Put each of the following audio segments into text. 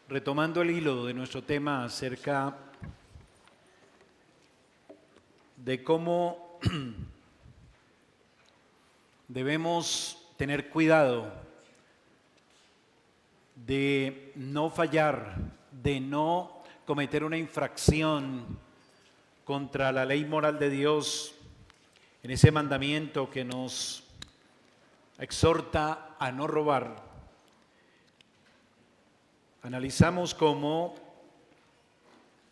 Retomando el hilo de nuestro tema acerca de cómo debemos tener cuidado de no fallar, de no cometer una infracción contra la ley moral de Dios en ese mandamiento que nos exhorta a no robar. Analizamos cómo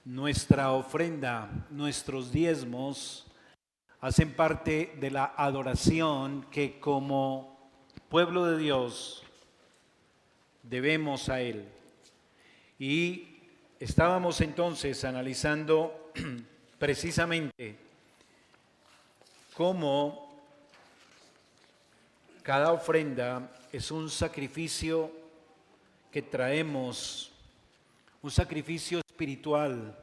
nuestra ofrenda, nuestros diezmos, hacen parte de la adoración que como pueblo de Dios debemos a Él. Y estábamos entonces analizando precisamente cómo cada ofrenda es un sacrificio que traemos, un sacrificio espiritual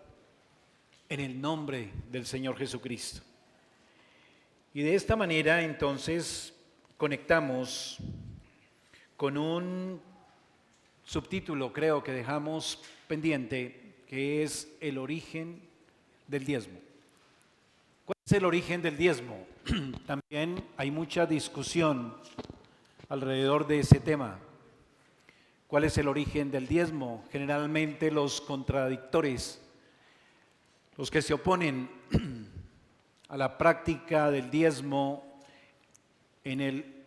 en el nombre del Señor Jesucristo. Y de esta manera entonces conectamos con un subtítulo, creo que dejamos pendiente, que es el origen del diezmo. ¿Cuál es el origen del diezmo? También hay mucha discusión alrededor de ese tema. ¿Cuál es el origen del diezmo? Generalmente los contradictores, los que se oponen a la práctica del diezmo en el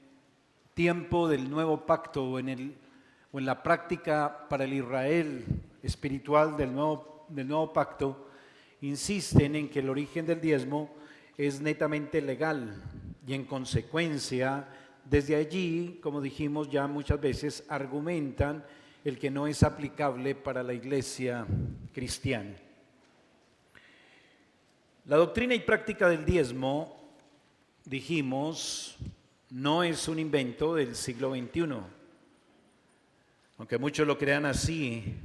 tiempo del nuevo pacto o en la práctica para el Israel espiritual del nuevo pacto, insisten en que el origen del diezmo es netamente legal y en consecuencia desde allí, como dijimos ya muchas veces, argumentan el que no es aplicable para la iglesia cristiana. La doctrina y práctica del diezmo, dijimos, no es un invento del siglo XXI. Aunque muchos lo crean así,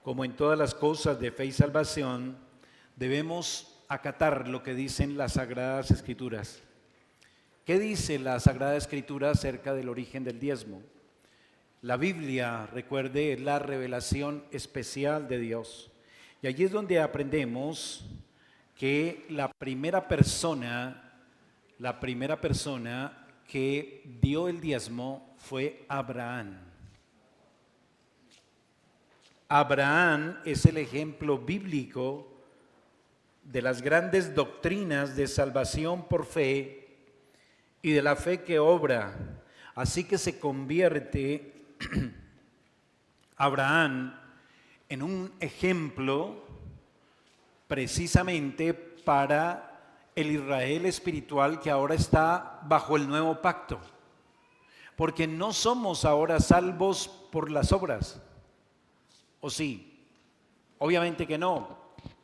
como en todas las cosas de fe y salvación, debemos acatar lo que dicen las Sagradas Escrituras. ¿Qué dice la Sagrada Escritura acerca del origen del diezmo? La Biblia, recuerde, es la revelación especial de Dios. Y allí es donde aprendemos que la primera persona que dio el diezmo fue Abraham. Abraham es el ejemplo bíblico de las grandes doctrinas de salvación por fe y de la fe que obra. Así que se convierte Abraham en un ejemplo precisamente para el Israel espiritual que ahora está bajo el nuevo pacto. Porque no somos ahora salvos por las obras. ¿O sí? Obviamente que no,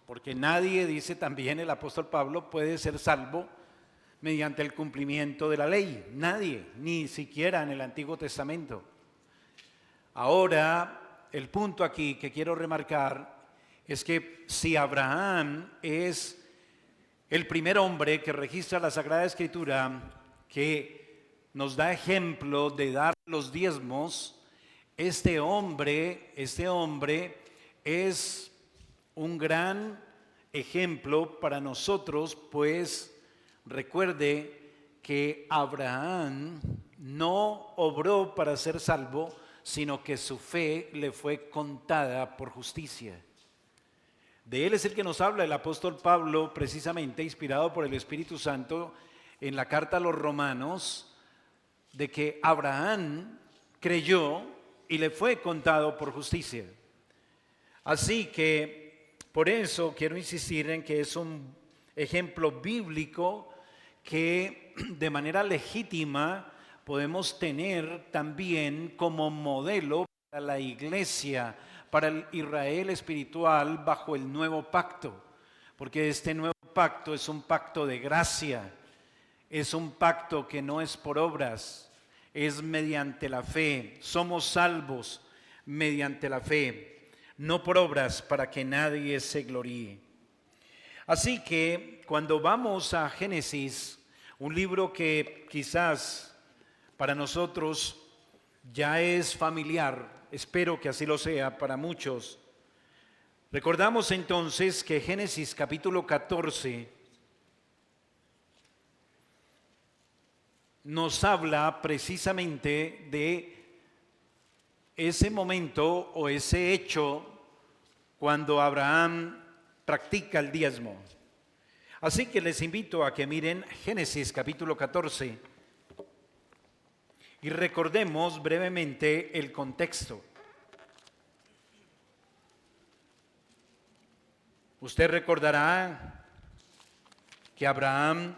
porque nadie, dice también el apóstol Pablo, puede ser salvo mediante el cumplimiento de la ley. Nadie, ni siquiera en el Antiguo Testamento. Ahora, el punto aquí que quiero remarcar es que si Abraham es el primer hombre que registra la Sagrada Escritura, que nos da ejemplo de dar los diezmos, este hombre es un gran ejemplo para nosotros, pues recuerde que Abraham no obró para ser salvo, sino que su fe le fue contada por justicia. De él es el que nos habla el apóstol Pablo, precisamente inspirado por el Espíritu Santo, en la carta a los Romanos, de que Abraham creyó y le fue contado por justicia. Así que por eso quiero insistir en que es un ejemplo bíblico que de manera legítima podemos tener también como modelo para la iglesia, para el Israel espiritual bajo el nuevo pacto, porque este nuevo pacto es un pacto de gracia, es un pacto que no es por obras, es mediante la fe. Somos salvos mediante la fe, no por obras para que nadie se gloríe. Así que cuando vamos a Génesis, un libro que quizás para nosotros ya es familiar, espero que así lo sea para muchos. Recordamos entonces que Génesis capítulo 14 nos habla precisamente de ese momento o ese hecho cuando Abraham practica el diezmo. Así que les invito a que miren Génesis capítulo 14 y recordemos brevemente el contexto. Usted recordará que Abraham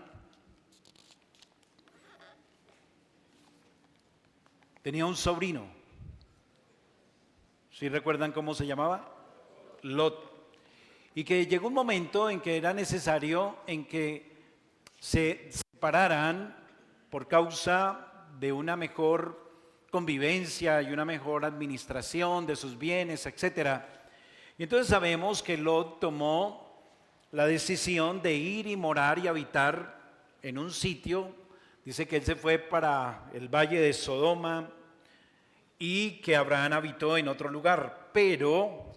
tenía un sobrino. ¿Sí recuerdan cómo se llamaba? Lot. Y que llegó un momento en que era necesario en que se separaran por causa de una mejor convivencia y una mejor administración de sus bienes, etcétera. Y entonces sabemos que Lot tomó la decisión de ir y morar y habitar en un sitio. Dice que él se fue para el valle de Sodoma y que Abraham habitó en otro lugar. Pero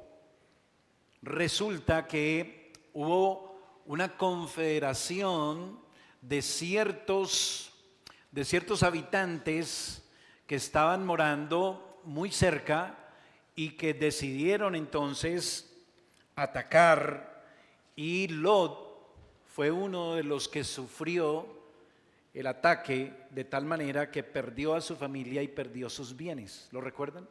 resulta que hubo una confederación de ciertos habitantes que estaban morando muy cerca y que decidieron entonces atacar, y Lot fue uno de los que sufrió el ataque de tal manera que perdió a su familia y perdió sus bienes. ¿Lo recuerdan?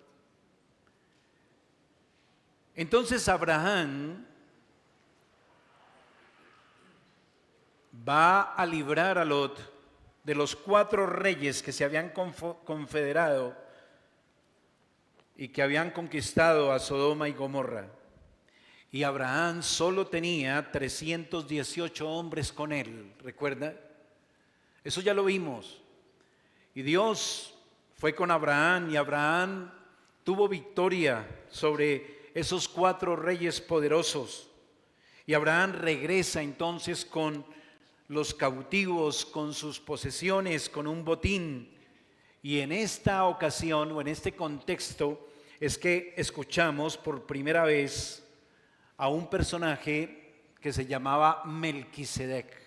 Entonces Abraham va a librar a Lot de los 4 reyes que se habían confederado y que habían conquistado a Sodoma y Gomorra. Y Abraham solo tenía 318 hombres con él, ¿recuerda? Eso ya lo vimos. Y Dios fue con Abraham y Abraham tuvo victoria sobre esos 4 reyes poderosos. Y Abraham regresa entonces con los cautivos, con sus posesiones, con un botín. Y en esta ocasión o en este contexto es que escuchamos por primera vez a un personaje que se llamaba Melquisedec.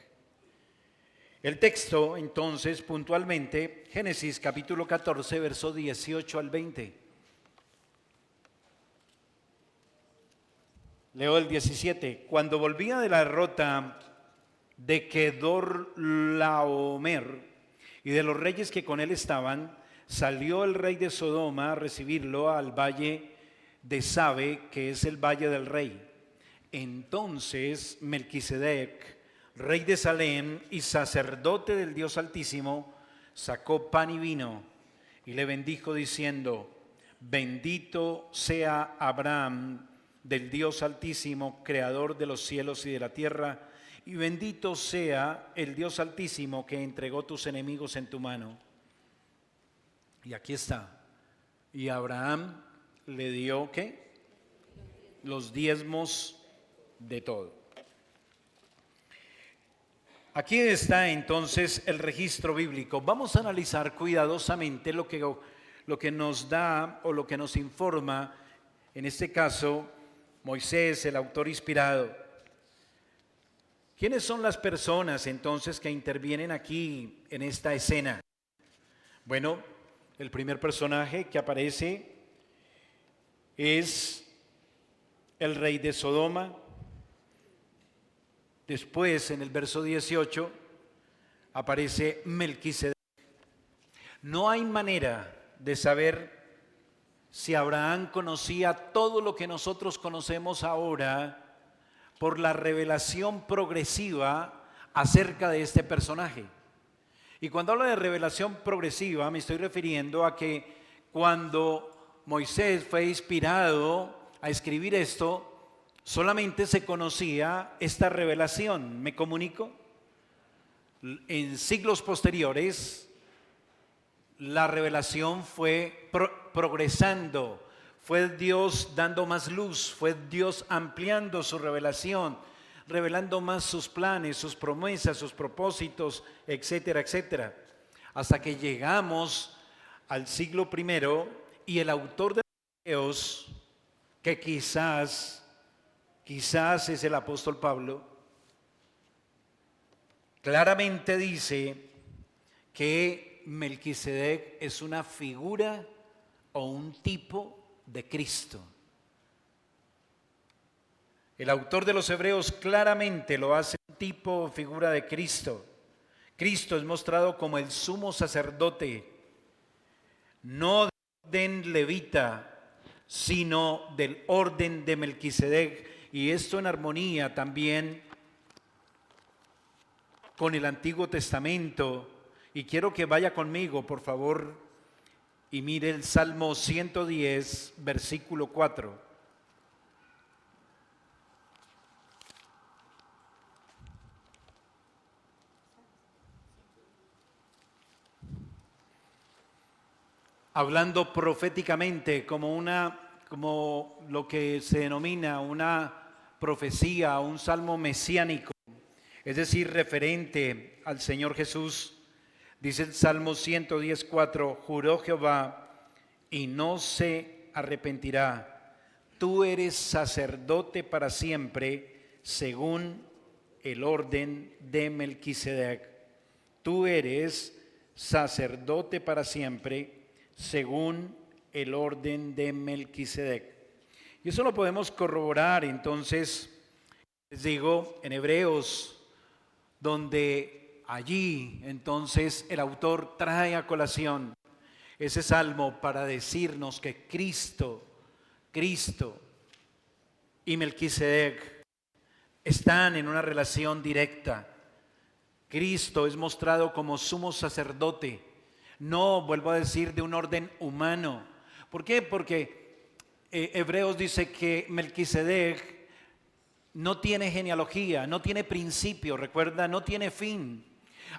El texto entonces puntualmente, Génesis capítulo 14, verso 18 al 20. Leo el 17. Cuando volvía de la derrota de Kedorlaomer y de los reyes que con él estaban, salió el rey de Sodoma a recibirlo al valle de Sabe, que es el valle del rey. Entonces Melquisedec, rey de Salem y sacerdote del Dios Altísimo, sacó pan y vino y le bendijo diciendo: bendito sea Abraham del Dios Altísimo, creador de los cielos y de la tierra, y bendito sea el Dios Altísimo que entregó tus enemigos en tu mano. Y aquí está. Y Abraham le dio, ¿qué? Los diezmos de todo. Aquí está entonces el registro bíblico. Vamos a analizar cuidadosamente lo que nos da o lo que nos informa, en este caso, Moisés, el autor inspirado. ¿Quiénes son las personas entonces que intervienen aquí en esta escena? Bueno, el primer personaje que aparece es el rey de Sodoma. Después, en el verso 18, aparece Melquisedec. No hay manera de saber si Abraham conocía todo lo que nosotros conocemos ahora por la revelación progresiva acerca de este personaje. Y cuando hablo de revelación progresiva, me estoy refiriendo a que cuando Moisés fue inspirado a escribir esto, solamente se conocía esta revelación. ¿Me comunico? En siglos posteriores, la revelación fue progresando, fue Dios dando más luz, fue Dios ampliando su revelación, revelando más sus planes, sus promesas, sus propósitos, etcétera, etcétera. Hasta que llegamos al siglo I y el autor de Hebreos, que quizás es el apóstol Pablo, claramente dice que Melquisedec es una figura o un tipo de Cristo. El autor de los Hebreos claramente lo hace un tipo o figura de Cristo. Cristo es mostrado como el sumo sacerdote, no del orden levita, sino del orden de Melquisedec. Y esto en armonía también con el Antiguo Testamento. Y quiero que vaya conmigo, por favor, y mire el Salmo 110, versículo 4. Hablando proféticamente como lo que se denomina una profecía, un salmo mesiánico, es decir, referente al Señor Jesús. Dice el Salmo 110:4, juró Jehová y no se arrepentirá. Tú eres sacerdote para siempre, según el orden de Melquisedec. Tú eres sacerdote para siempre, según el orden de Melquisedec. Y eso lo podemos corroborar entonces, les digo, en Hebreos, donde allí entonces el autor trae a colación ese salmo para decirnos que Cristo y Melquisedec están en una relación directa. Cristo es mostrado como sumo sacerdote, no, vuelvo a decir, de un orden humano. ¿Por qué? Porque Hebreos dice que Melquisedec no tiene genealogía, no tiene principio, recuerda, no tiene fin.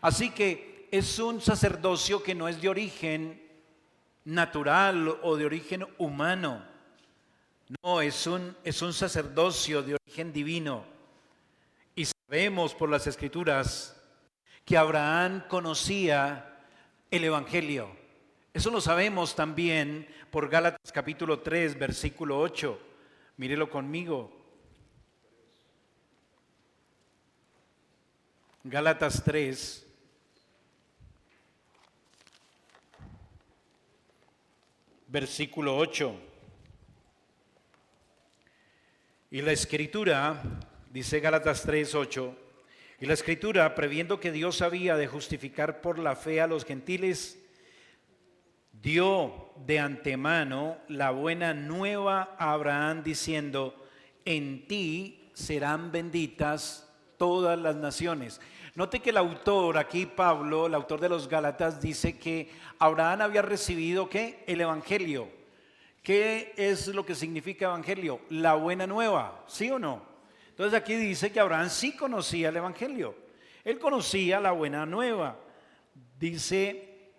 Así que es un sacerdocio que no es de origen natural o de origen humano. No, es un sacerdocio de origen divino. Y sabemos por las Escrituras que Abraham conocía el Evangelio. Eso lo sabemos también por Gálatas capítulo 3, versículo 8. Mírelo conmigo. Gálatas 3, versículo 8. Y la Escritura, dice Gálatas 3, 8, y la Escritura, previendo que Dios había de justificar por la fe a los gentiles, dio de antemano la buena nueva a Abraham, diciendo, en ti serán benditas todas las naciones. Note que el autor aquí, Pablo, el autor de los Gálatas, dice que Abraham había recibido ¿qué? El Evangelio. ¿Qué es lo que significa Evangelio? La buena nueva, ¿sí o no? Entonces aquí dice que Abraham sí conocía el Evangelio. Él conocía la buena nueva. Dice,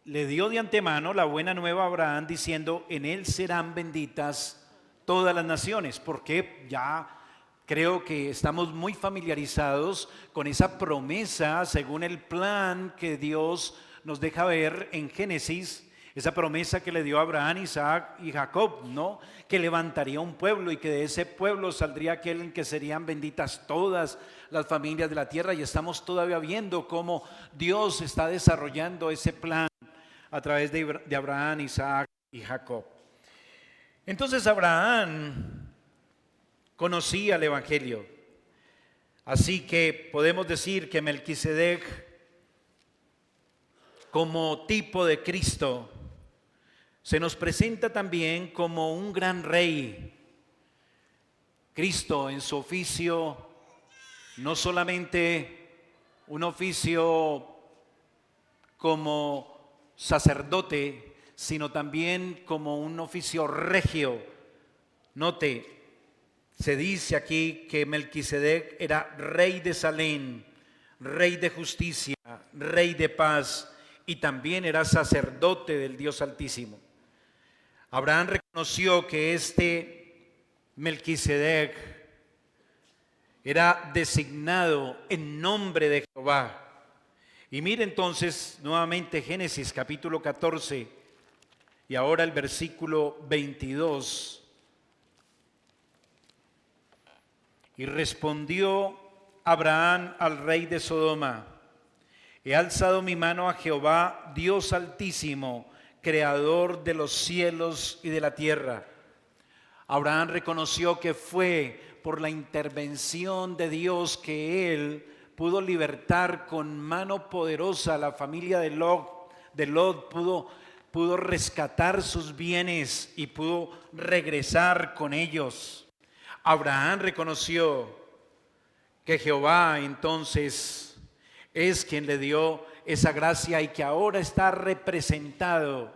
le dio de antemano la buena nueva a Abraham diciendo, en él serán benditas todas las naciones. Porque ya creo que estamos muy familiarizados con esa promesa según el plan que Dios nos deja ver en Génesis. Esa promesa que le dio a Abraham, Isaac y Jacob, ¿no? Que levantaría un pueblo y que de ese pueblo saldría aquel en que serían benditas todas las familias de la tierra. Y estamos todavía viendo cómo Dios está desarrollando ese plan a través de Abraham, Isaac y Jacob. Entonces Abraham conocía el Evangelio. Así que podemos decir que Melquisedec, como tipo de Cristo, se nos presenta también como un gran rey. Cristo en su oficio, no solamente un oficio como sacerdote, sino también como un oficio regio. Note, se dice aquí que Melquisedec era rey de Salem, rey de justicia, rey de paz, y también era sacerdote del Dios Altísimo. Abraham reconoció que este Melquisedec era designado en nombre de Jehová. Y mire entonces nuevamente Génesis capítulo 14 Y ahora el versículo 22. Y respondió Abraham al rey de Sodoma: he alzado mi mano a Jehová, Dios altísimo, creador de los cielos y de la tierra. Abraham reconoció que fue por la intervención de Dios que él pudo libertar con mano poderosa a la familia de Lot, pudo rescatar sus bienes y pudo regresar con ellos. Abraham reconoció que Jehová entonces es quien le dio esa gracia y que ahora está representado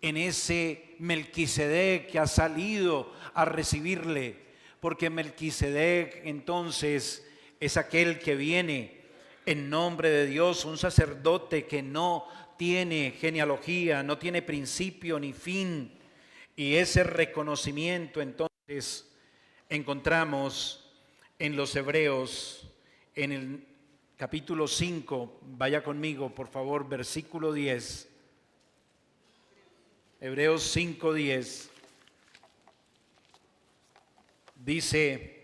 en ese Melquisedec que ha salido a recibirle, porque Melquisedec entonces es aquel que viene en nombre de Dios, un sacerdote que no tiene genealogía, no tiene principio ni fin, y ese reconocimiento entonces encontramos en los Hebreos, en el capítulo 5, vaya conmigo por favor, versículo 10. Hebreos 5:10 dice: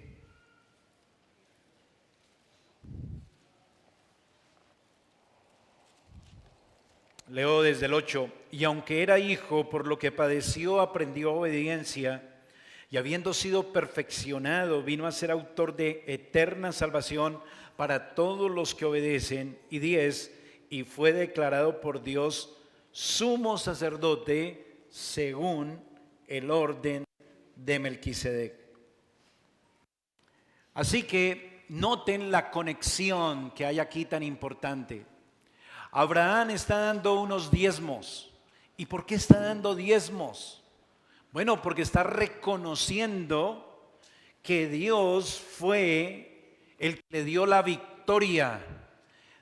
leo desde el 8, y aunque era hijo, por lo que padeció, aprendió obediencia, y habiendo sido perfeccionado, vino a ser autor de eterna salvación para todos los que obedecen. Y 10, y fue declarado por Dios sumo sacerdote según el orden de Melquisedec. Así que noten la conexión que hay aquí tan importante. Abraham está dando unos diezmos. ¿Y por qué está dando diezmos? Bueno, porque está reconociendo que Dios fue el que le dio la victoria.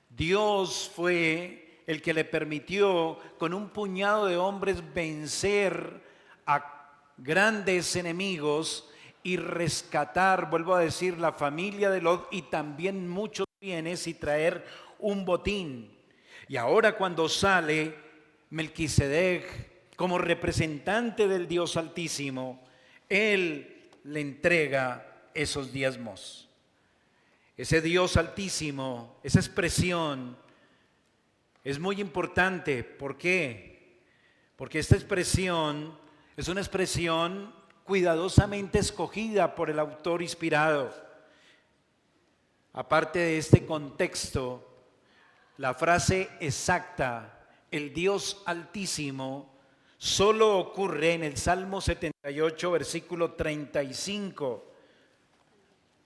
Dios fue el que le permitió con un puñado de hombres vencer a grandes enemigos y rescatar, vuelvo a decir, la familia de Lot y también muchos bienes y traer un botín. Y ahora cuando sale Melquisedec como representante del Dios Altísimo, él le entrega esos diezmos. Ese Dios Altísimo, esa expresión es muy importante. ¿Por qué? Porque esta expresión es una expresión cuidadosamente escogida por el autor inspirado. Aparte de este contexto, la frase exacta, el Dios Altísimo, solo ocurre en el Salmo 78, versículo 35.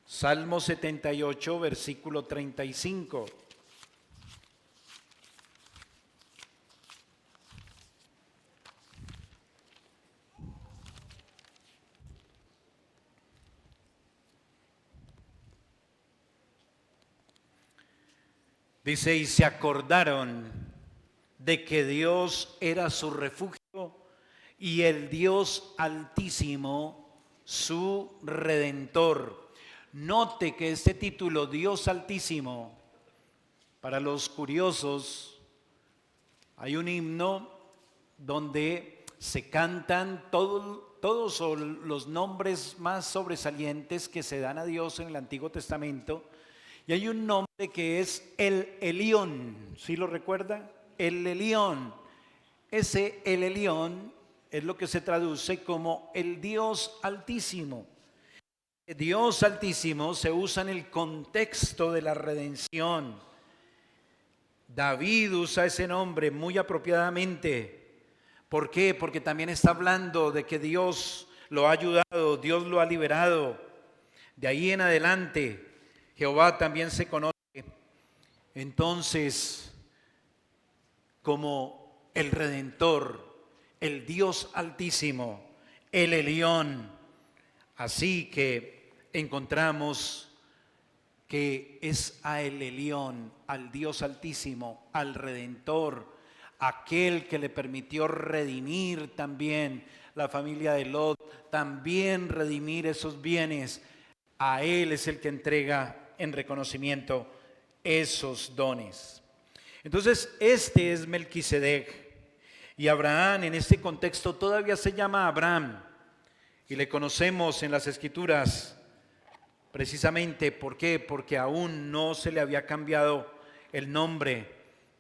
Salmo 78, versículo 35. Dice: y se acordaron de que Dios era su refugio y el Dios Altísimo su Redentor. Note que este título, Dios Altísimo, para los curiosos, hay un himno donde se cantan todos los nombres más sobresalientes que se dan a Dios en el Antiguo Testamento. Y hay un nombre que es el Elión, ¿sí lo recuerda? El Elión. Ese el Elión es lo que se traduce como el Dios Altísimo. Dios Altísimo se usa en el contexto de la redención. David usa ese nombre muy apropiadamente. ¿Por qué? Porque también está hablando de que Dios lo ha ayudado, Dios lo ha liberado. De ahí en adelante, Jehová también se conoce entonces como el Redentor, el Dios Altísimo, el Elión. Así que encontramos que es a el Elión, al Dios Altísimo, al Redentor, aquel que le permitió redimir también la familia de Lot, también redimir esos bienes. A él es el que entrega en reconocimiento esos dones. Entonces, este es Melquisedec. Y Abraham en este contexto todavía se llama Abraham y le conocemos en las Escrituras precisamente, ¿por qué? Porque aún no se le había cambiado el nombre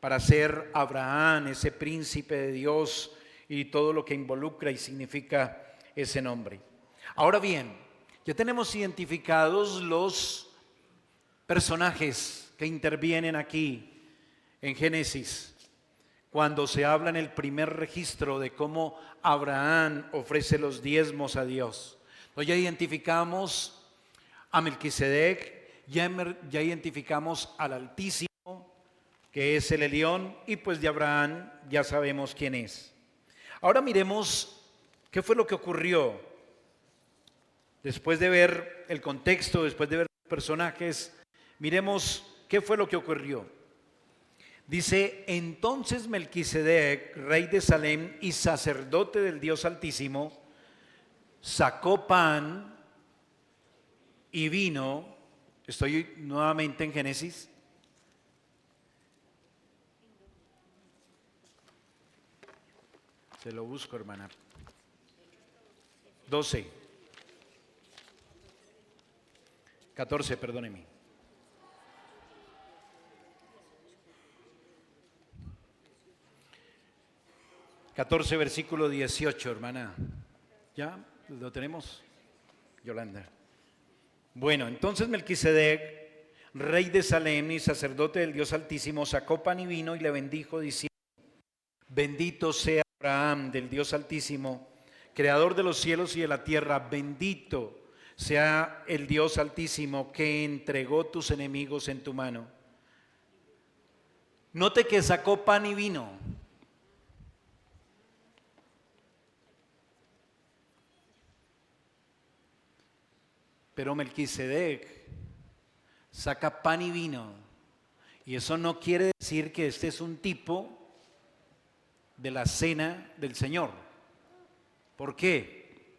para ser Abraham, ese príncipe de Dios y todo lo que involucra y significa ese nombre. Ahora bien, ya tenemos identificados los personajes que intervienen aquí en Génesis, cuando se habla en el primer registro de cómo Abraham ofrece los diezmos a Dios. Entonces ya identificamos a Melquisedec, ya identificamos al Altísimo, que es el Elión, y pues de Abraham ya sabemos quién es. Ahora miremos qué fue lo que ocurrió después de ver el contexto, después de ver los personajes. Miremos qué fue lo que ocurrió. Dice: entonces Melquisedec, rey de Salem y sacerdote del Dios Altísimo, sacó pan y vino. Estoy nuevamente en Génesis. Se lo busco, hermana. 14, perdóneme. Versículo 18, hermana. ¿Ya lo tenemos, Yolanda? Bueno, entonces Melquisedec, rey de Salem y sacerdote del Dios Altísimo, sacó pan y vino y le bendijo diciendo: bendito sea Abraham del Dios Altísimo, creador de los cielos y de la tierra. Bendito sea el Dios Altísimo que entregó tus enemigos en tu mano. Note que sacó pan y vino. Pero Melquisedec saca pan y vino, y eso no quiere decir que este es un tipo de la cena del Señor. ¿Por qué?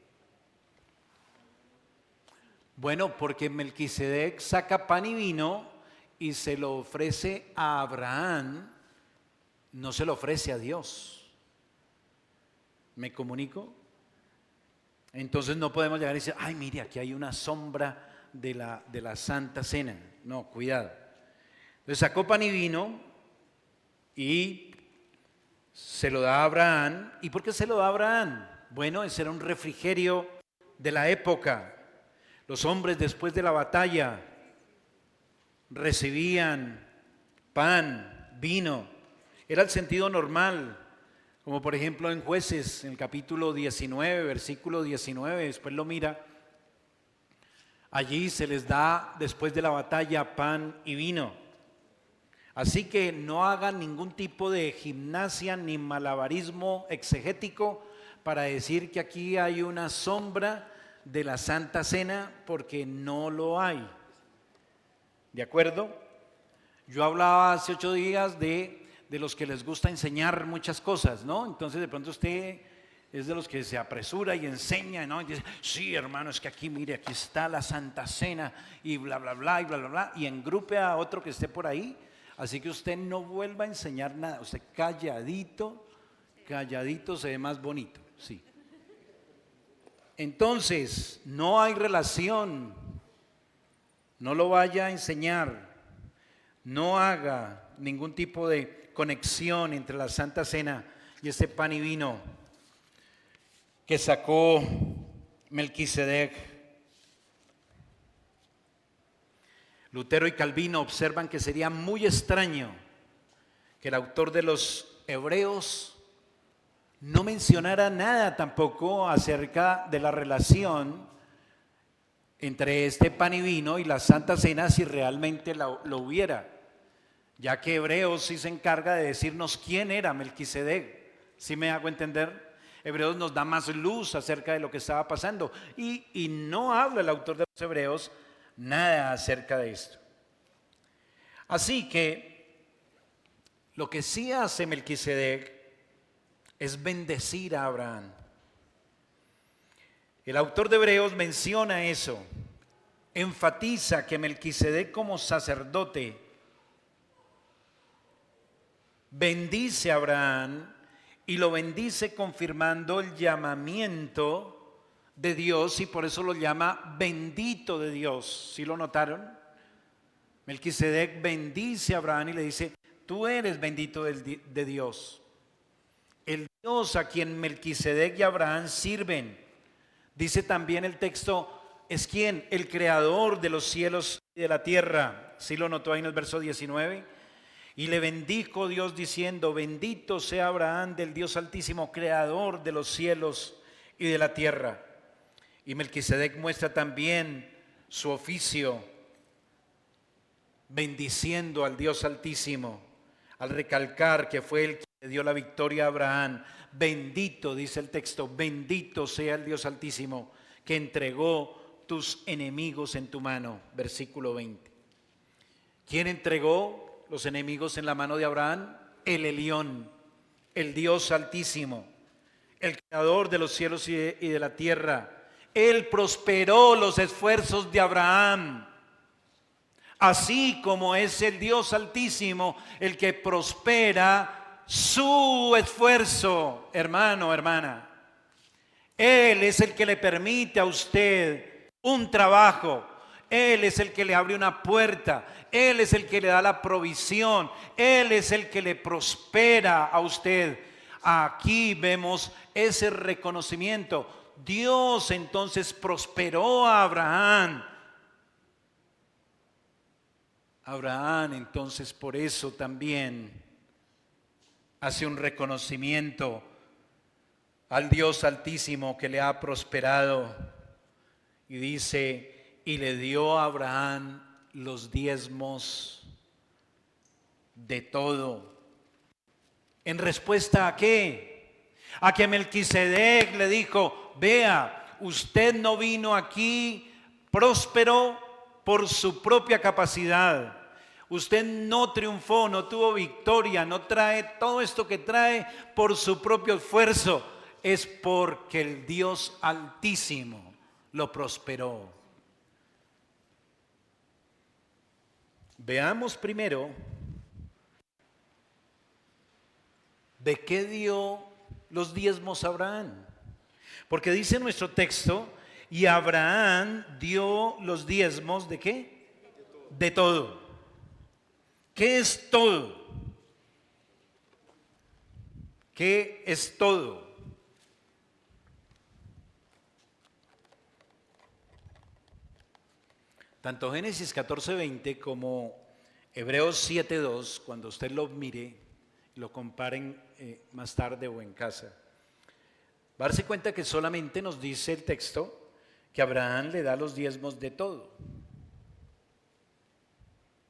Bueno, porque Melquisedec saca pan y vino y se lo ofrece a Abraham, no se lo ofrece a Dios. ¿Me comunico? Entonces no podemos llegar y decir: ay, mire, aquí hay una sombra de la Santa Cena. No, cuidado. Entonces sacó pan y vino y se lo da a Abraham. ¿Y por qué se lo da a Abraham? Bueno, ese era un refrigerio de la época. Los hombres después de la batalla recibían pan, vino. Era el sentido normal. Como por ejemplo en Jueces, en el capítulo 19, versículo 19, después lo mira. Allí se les da después de la batalla pan y vino. Así que no hagan ningún tipo de gimnasia ni malabarismo exegético para decir que aquí hay una sombra de la Santa Cena, porque no lo hay. ¿De acuerdo? Yo hablaba hace 8 días de los que les gusta enseñar muchas cosas, ¿no? Entonces de pronto usted es de los que se apresura y enseña, ¿no? Y dice: sí, hermano, es que aquí, mire, aquí está la Santa Cena y bla, bla, bla, y bla, bla, bla, y engrupe a otro que esté por ahí. Así que usted no vuelva a enseñar nada, usted calladito, calladito se ve más bonito, sí. Entonces, no hay relación, no lo vaya a enseñar, no haga ningún tipo de conexión entre la Santa Cena y este pan y vino que sacó Melquisedec. Lutero y Calvino observan que sería muy extraño que el autor de los Hebreos no mencionara nada tampoco acerca de la relación entre este pan y vino y la Santa Cena, si realmente lo hubiera, ya que Hebreos sí se encarga de decirnos quién era Melquisedec. ¿Sí me hago entender? Hebreos nos da más luz acerca de lo que estaba pasando y no habla el autor de los Hebreos nada acerca de esto. Así que lo que sí hace Melquisedec es bendecir a Abraham. El autor de Hebreos menciona eso, enfatiza que Melquisedec como sacerdote bendice a Abraham y lo bendice confirmando el llamamiento de Dios y por eso lo llama bendito de Dios. ¿Sí lo notaron? Melquisedec bendice a Abraham y le dice: tú eres bendito de Dios. El Dios a quien Melquisedec y Abraham sirven, dice también el texto, es quien, el creador de los cielos y de la tierra. ¿Sí lo notó ahí en el verso 19? Y le bendijo Dios diciendo: bendito sea Abraham del Dios Altísimo, creador de los cielos y de la tierra. Y Melquisedec muestra también su oficio, bendiciendo al Dios Altísimo, al recalcar que fue el que le dio la victoria a Abraham. Bendito, dice el texto, bendito sea el Dios Altísimo, que entregó tus enemigos en tu mano. Versículo 20. ¿Quién entregó los enemigos en la mano de Abraham? El Elión, el Dios Altísimo, el creador de los cielos y de la tierra. Él prosperó los esfuerzos de Abraham, así como es el Dios Altísimo el que prospera su esfuerzo, hermano, hermana. Él es el que le permite a usted un trabajo. Él es el que le abre una puerta. Él es el que le da la provisión. Él es el que le prospera a usted. Aquí vemos ese reconocimiento. Dios entonces prosperó a Abraham. Abraham entonces por eso también hace un reconocimiento al Dios Altísimo que le ha prosperado y dice: y le dio a Abraham los diezmos de todo. ¿En respuesta a qué? A que Melquisedec le dijo: vea, usted no vino aquí próspero por su propia capacidad. Usted no triunfó, no tuvo victoria, no trae todo esto que trae por su propio esfuerzo. Es porque el Dios Altísimo lo prosperó. Veamos primero de qué dio los diezmos a Abraham. Porque dice nuestro texto: y Abraham dio los diezmos ¿de qué? De todo. ¿Qué es todo? ¿Qué es todo? Tanto Génesis 14:20 como Hebreos 7:2, cuando usted lo mire, lo comparen más tarde o en casa, va a darse cuenta que solamente nos dice el texto que Abraham le da los diezmos de todo.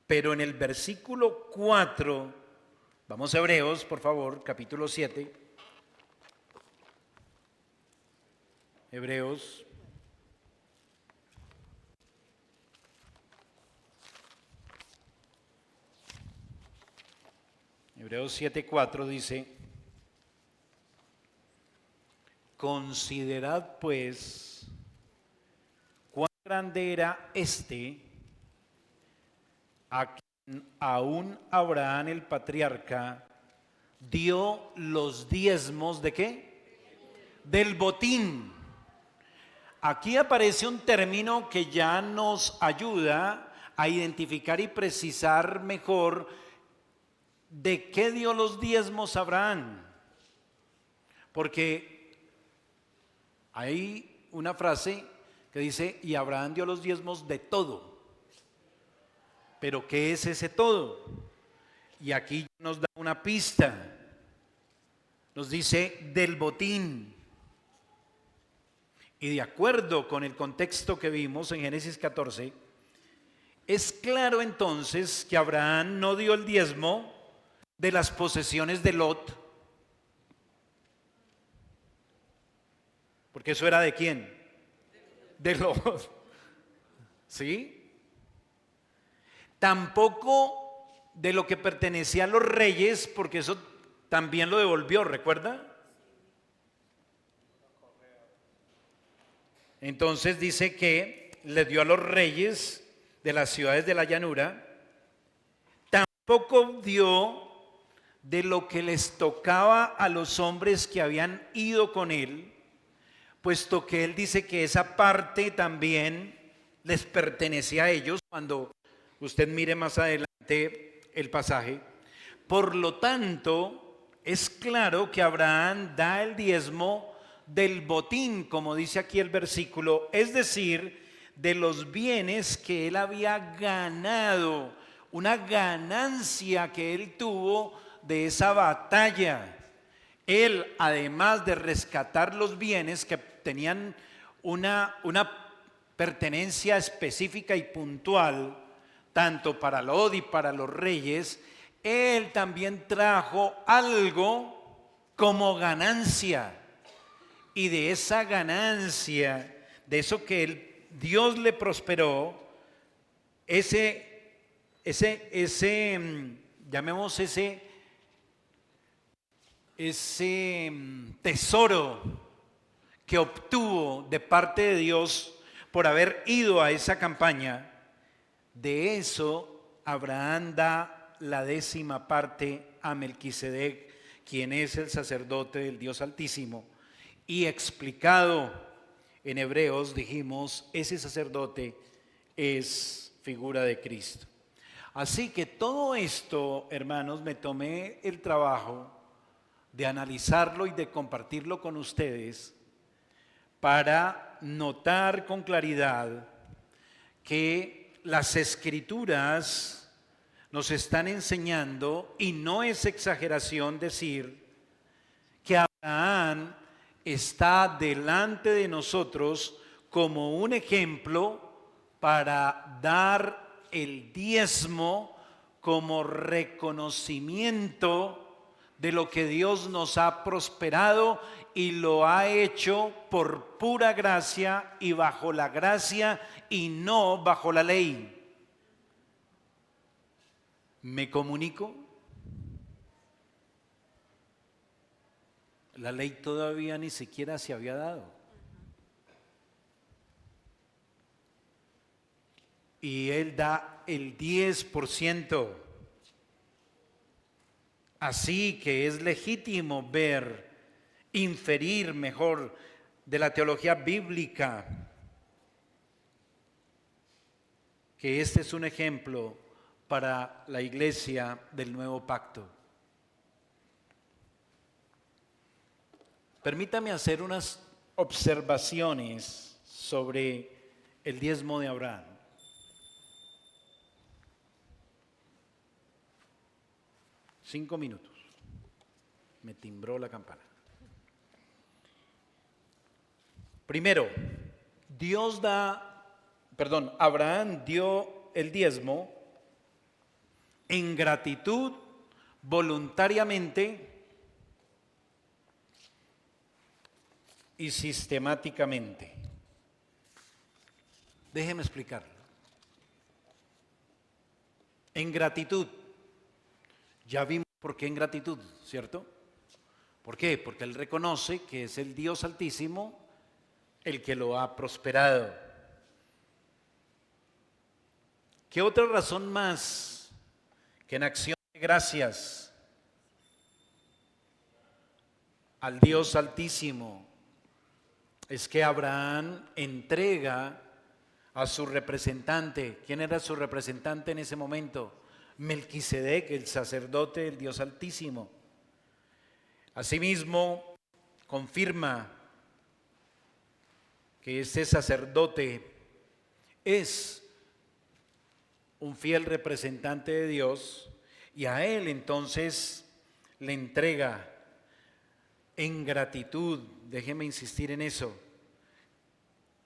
Pero en el versículo 4, vamos a Hebreos, por favor, capítulo 7. Hebreos 7:4 dice: considerad pues cuán grande era a quien aún Abraham el patriarca dio los diezmos ¿de qué? Del botín. Aquí aparece un término que ya nos ayuda a identificar y precisar mejor de qué dio los diezmos Abraham. Porque hay una frase que dice: y Abraham dio los diezmos de todo. Pero ¿qué es ese todo? Y aquí nos da una pista. Nos dice: del botín. Y de acuerdo con el contexto que vimos en Génesis 14, es claro entonces que Abraham no dio el diezmo de las posesiones de Lot. Porque eso era ¿de quién? De Lot. ¿Sí? Tampoco de lo que pertenecía a los reyes, porque eso también lo devolvió, ¿recuerda? Entonces dice que le dio a los reyes de las ciudades de la llanura. Tampoco dio de lo que les tocaba a los hombres que habían ido con él, puesto que él dice que esa parte también les pertenecía a ellos, cuando usted mire más adelante el pasaje. Por lo tanto, es claro que Abraham da el diezmo del botín, como dice aquí el versículo, es decir, de los bienes que él había ganado, una ganancia que él tuvo de esa batalla. Él, además de rescatar los bienes que tenían una pertenencia específica y puntual, tanto para Lot y para los reyes, él también trajo algo como ganancia. Y de esa ganancia, de eso que Dios le prosperó, llamemos ese tesoro que obtuvo de parte de Dios por haber ido a esa campaña, de eso Abraham da la 10ª parte a Melquisedec, quien es el sacerdote del Dios Altísimo. Y explicado en Hebreos, dijimos, ese sacerdote es figura de Cristo. Así que todo esto, hermanos, me tomé el trabajo de analizarlo y de compartirlo con ustedes para notar con claridad que las Escrituras nos están enseñando, y no es exageración decir, que Abraham está delante de nosotros como un ejemplo para dar el diezmo como reconocimiento de lo que Dios nos ha prosperado, y lo ha hecho por pura gracia y bajo la gracia y no bajo la ley. ¿Me comunico? La ley todavía ni siquiera se había dado. Y él da el 10%. Así que es legítimo ver, inferir mejor de la teología bíblica, que este es un ejemplo para la iglesia del nuevo pacto. Permítame hacer unas observaciones sobre el diezmo de Abraham. Cinco minutos. Me timbró la campana. Primero, Abraham dio el diezmo en gratitud, voluntariamente y sistemáticamente. Déjeme explicarlo. En gratitud. Ya vimos por qué en gratitud, ¿cierto? ¿Por qué? Porque él reconoce que es el Dios Altísimo el que lo ha prosperado. ¿Qué otra razón más que en acción de gracias al Dios Altísimo es que Abraham entrega a su representante? ¿Quién era su representante en ese momento? Melquisedec, el sacerdote del Dios Altísimo. Asimismo, confirma que este sacerdote es un fiel representante de Dios, y a él entonces le entrega en gratitud. Déjeme insistir en eso,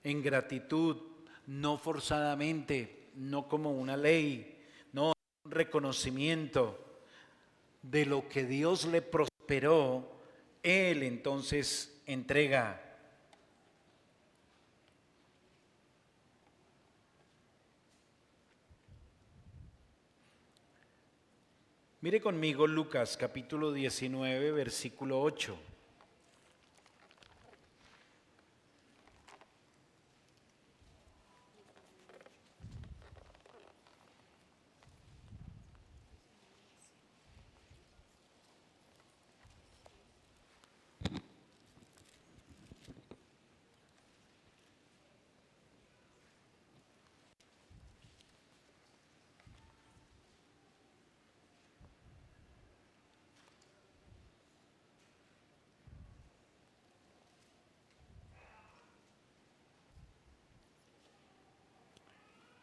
en gratitud, no forzadamente, no como una ley, no, un reconocimiento de lo que Dios le prosperó. Él entonces entrega. Mire conmigo Lucas capítulo 19, versículo 8.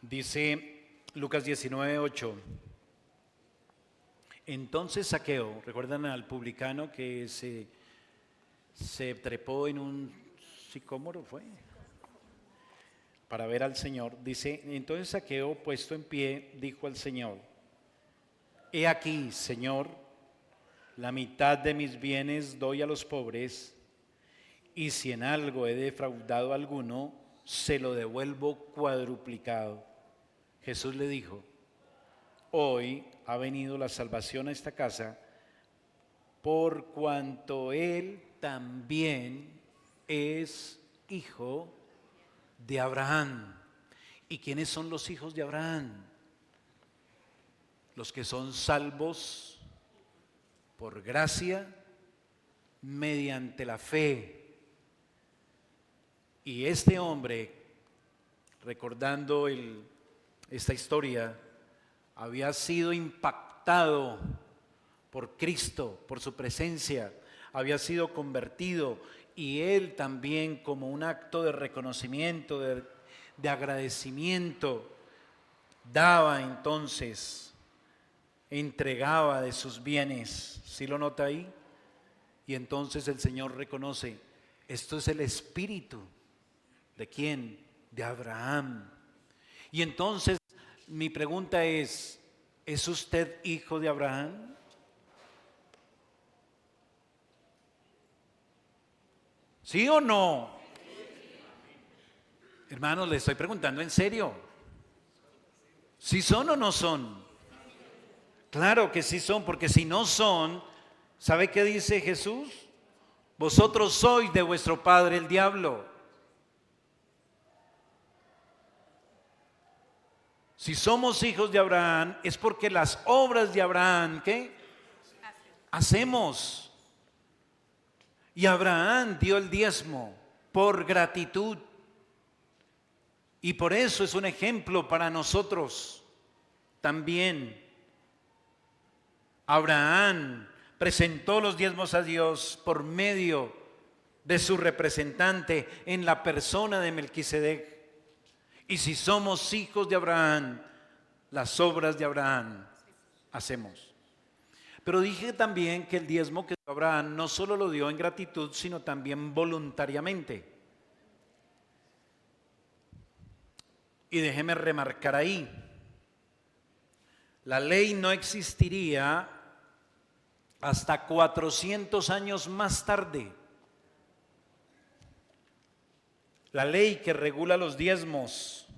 Dice Lucas 19:8. Entonces Zaqueo, ¿recuerdan al publicano que se trepó en un sicómoro, fue? Para ver al Señor. Dice, entonces Zaqueo, puesto en pie, dijo al Señor: He aquí, Señor, la mitad de mis bienes doy a los pobres, y si en algo he defraudado a alguno, se lo devuelvo cuadruplicado. Jesús le dijo: Hoy ha venido la salvación a esta casa, por cuanto él también es hijo de Abraham. ¿Y quiénes son los hijos de Abraham? Los que son salvos por gracia mediante la fe. Y este hombre, recordando esta historia, había sido impactado por Cristo, por su presencia, había sido convertido, y él también, como un acto de reconocimiento, de agradecimiento, daba entonces, entregaba de sus bienes. ¿Sí lo nota ahí? Y entonces el Señor reconoce, esto es el espíritu. ¿De quién? De Abraham. Y entonces mi pregunta es usted hijo de Abraham? ¿Sí o no? Hermanos, le estoy preguntando en serio. ¿Sí son o no son? Claro que sí son, porque si no son, ¿sabe qué dice Jesús? Vosotros sois de vuestro padre el diablo. Si somos hijos de Abraham, es porque las obras de Abraham, ¿qué? Hacemos. Y Abraham dio el diezmo por gratitud. Y por eso es un ejemplo para nosotros también. Abraham presentó los diezmos a Dios por medio de su representante en la persona de Melquisedec. Y si somos hijos de Abraham, las obras de Abraham hacemos. Pero dije también que el diezmo que dio Abraham no solo lo dio en gratitud, sino también voluntariamente. Y déjeme remarcar ahí, la ley no existiría hasta 400 años más tarde. La ley que regula los diezmos.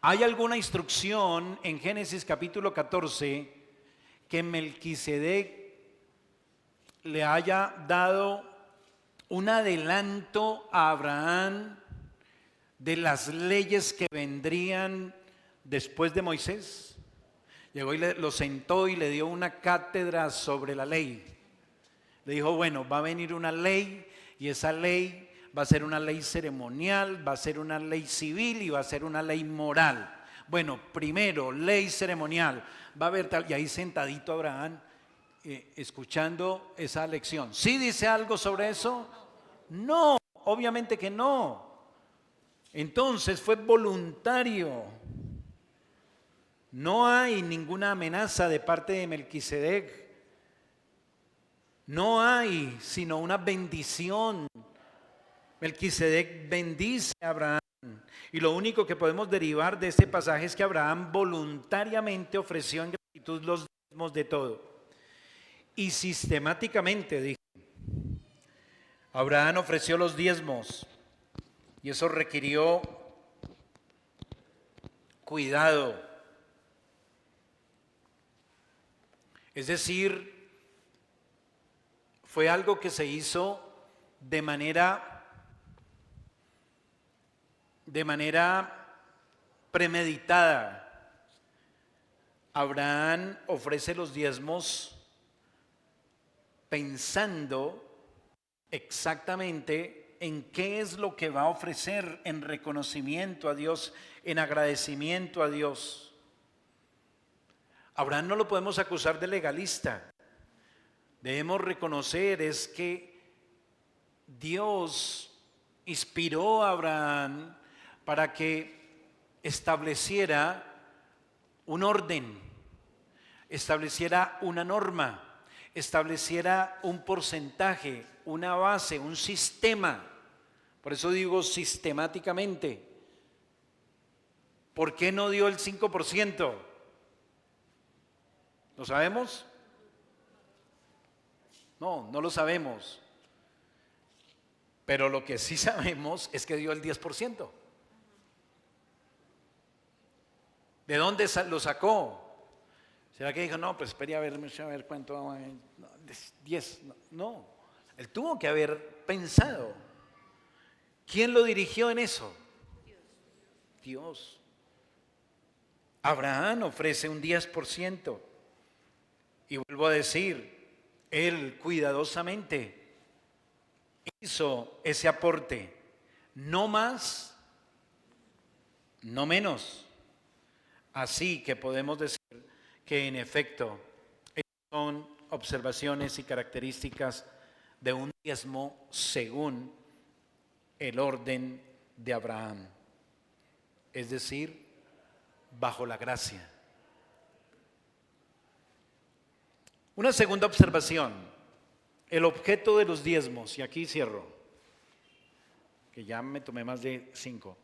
Hay alguna instrucción en Génesis capítulo 14 que Melquisedec le haya dado un adelanto a Abraham de las leyes que vendrían después de Moisés. Llegó y lo sentó y le dio una cátedra sobre la ley. Le dijo, bueno, va a venir una ley, y esa ley va a ser una ley ceremonial, va a ser una ley civil y va a ser una ley moral. Bueno, primero, ley ceremonial, va a haber tal, y ahí sentadito Abraham, escuchando esa lección. ¿Sí dice algo sobre eso? No, obviamente que no. Entonces fue voluntario. No hay ninguna amenaza de parte de Melquisedec. No hay sino una bendición. Melquisedec bendice a Abraham. Y lo único que podemos derivar de este pasaje es que Abraham voluntariamente ofreció en gratitud los diezmos de todo. Y sistemáticamente, dije, Abraham ofreció los diezmos. Y eso requirió cuidado. Es decir, fue algo que se hizo de manera premeditada. Abraham ofrece los diezmos pensando exactamente en qué es lo que va a ofrecer en reconocimiento a Dios, en agradecimiento a Dios. Abraham no lo podemos acusar de legalista. Debemos reconocer es que Dios inspiró a Abraham para que estableciera un orden, estableciera una norma, estableciera un porcentaje, una base, un sistema. Por eso digo sistemáticamente. ¿Por qué no dio el 5%? ¿Lo sabemos? No, no lo sabemos. Pero lo que sí sabemos es que dio el 10%. ¿De dónde lo sacó? ¿Será que dijo, no, pues espere a ver cuánto? 10. No, él tuvo que haber pensado. ¿Quién lo dirigió en eso? Dios. Abraham ofrece un 10%. Y vuelvo a decir, él cuidadosamente hizo ese aporte. No más, no menos. Así que podemos decir que en efecto son observaciones y características de un diezmo según el orden de Abraham, es decir, bajo la gracia. Una segunda observación, el objeto de los diezmos, y aquí cierro, que ya me tomé más de 5,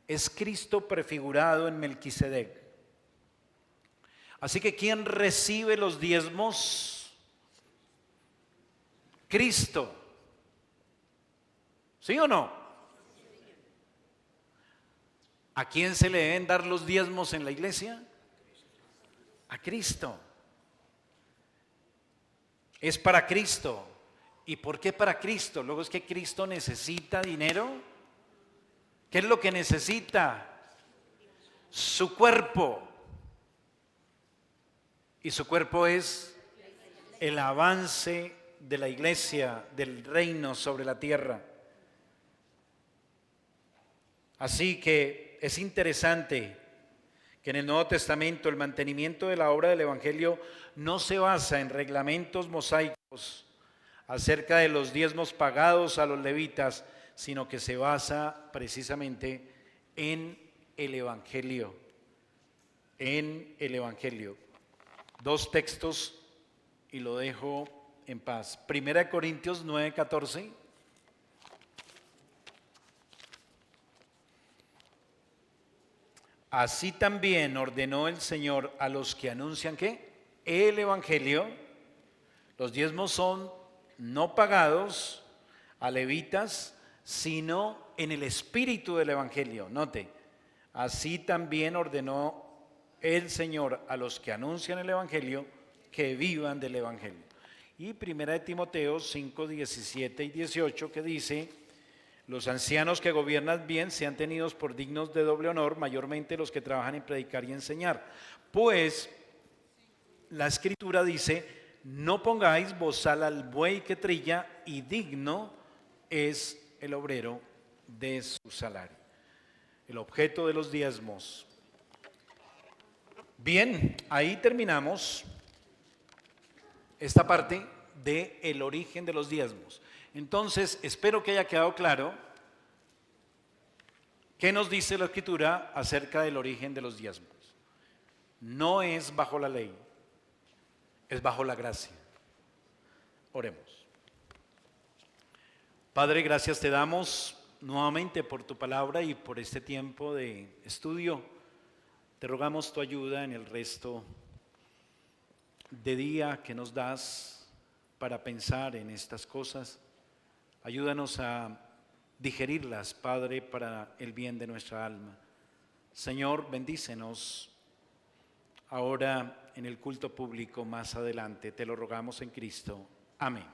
es Cristo prefigurado en Melquisedec. Así que ¿quién recibe los diezmos? Cristo. ¿Sí o no? ¿A quién se le deben dar los diezmos en la iglesia? A Cristo. Es para Cristo. ¿Y por qué para Cristo? Luego es que Cristo necesita dinero. ¿Qué es lo que necesita? Su cuerpo. Y su cuerpo es el avance de la iglesia, del reino sobre la tierra. Así que es interesante que en el Nuevo Testamento el mantenimiento de la obra del Evangelio no se basa en reglamentos mosaicos acerca de los diezmos pagados a los levitas, sino que se basa precisamente en el Evangelio. En el Evangelio. 2 textos y lo dejo en paz. 1 Corintios 9:14. Así también ordenó el Señor a los que anuncian ¿qué? El Evangelio. Los diezmos son no pagados a levitas, sino en el espíritu del Evangelio. Note, así también ordenó el Señor a los que anuncian el Evangelio que vivan del Evangelio. Y 1 Timoteo 5, 17 y 18 que dice: los ancianos que gobiernan bien sean tenidos por dignos de doble honor, mayormente los que trabajan en predicar y enseñar. Pues la Escritura dice: no pongáis bozal al buey que trilla, y digno es el obrero de su salario. El objeto de los diezmos. Bien, ahí terminamos esta parte del origen de los diezmos. Entonces, espero que haya quedado claro qué nos dice la Escritura acerca del origen de los diezmos. No es bajo la ley, es bajo la gracia. Oremos. Padre, gracias te damos nuevamente por tu palabra y por este tiempo de estudio. Te rogamos tu ayuda en el resto de día que nos das para pensar en estas cosas. Ayúdanos a digerirlas, Padre, para el bien de nuestra alma. Señor, bendícenos ahora en el culto público más adelante. Te lo rogamos en Cristo. Amén.